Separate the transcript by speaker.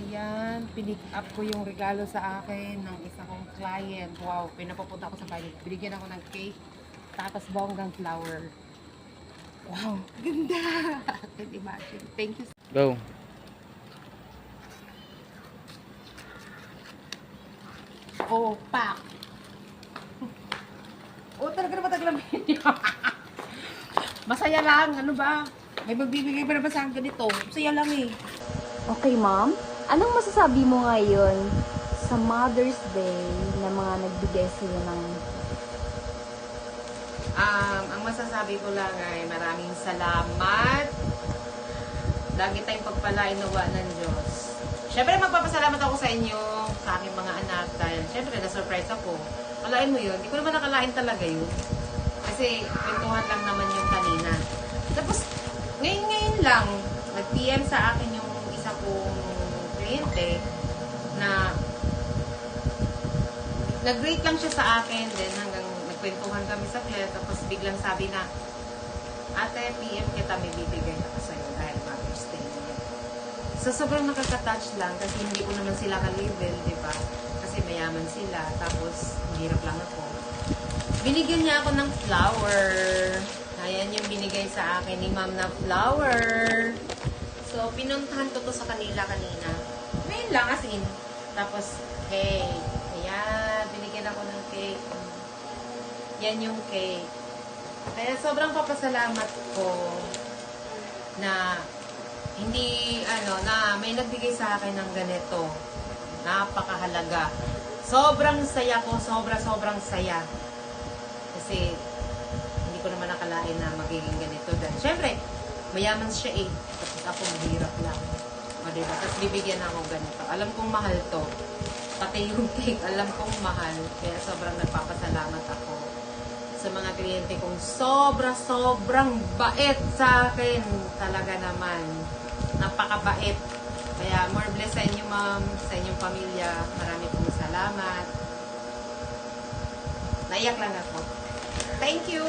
Speaker 1: ayan, pinick up ko yung regalo sa akin ng isa kong client. Wow, pinapapunta ako sa bahay. Binigyan ako ng cake, tapos bonggang flower. Wow, ganda! I can imagine. Thank you.
Speaker 2: Go.
Speaker 1: Oh, pak! Oh, talaga naman taglamin niya. Masaya lang, ano ba? May magbibigay pa naman sa akin ganito. Masaya lang eh.
Speaker 3: Okay, ma'am. Anong masasabi mo ngayon sa Mother's Day na mga nagbigay sa'yo ng...
Speaker 1: Ang masasabi ko lang ay maraming salamat. Lagi tayong pagpalain nawa ng Diyos. Siyempre, magpapasalamat ako sa inyo, sa aking mga anak, dahil siyempre, na-surprise ako. Kalain mo yun? Hindi ko naman nakalain talaga yun. Kasi, kwentuhan lang naman yung kanina. Tapos, ngayon lang, nag-PM sa akin yung isa kong kliyente na nag-rate lang siya sa akin, then hanggang nagkwentuhan kami sa kaya, tapos biglang sabi na, ate, PM kita, may bibigay ako sa'yo dahil Mother's Day. So, sobrang nakaka-touch lang kasi hindi ko naman sila ka-label, di ba? Kasi mayaman sila, tapos hirap lang ako. Binigyan niya ako ng flower. Ayan yung binigay sa akin ni ma'am na flower. So, pinuntahan ko to sa kanila kanina. Ngayon lang, as in. Tapos, hey, ayan, binigyan ako ng cake. Yan yung cake. Kaya sobrang papasalamat ko na hindi, na may nagbigay sa akin ng ganito. Napakahalaga. Sobrang saya ko, sobrang saya. Kasi, hindi ko naman nakalain na magiging ganito. Dahil, syempre, mayaman siya eh. Tapos ako mahirap lang. O, diba? Tapos bibigyan ako ganito. Alam kong mahal to. Pati yung cake, alam kong mahal. Kaya sobrang nagpapasalamat ako sa mga kliyente kong sobrang bait sa akin. Talaga naman. Napakabait. Kaya more bless sa inyo, ma'am, sa inyong pamilya. Marami pong salamat. Naiyak lang ako. Thank you!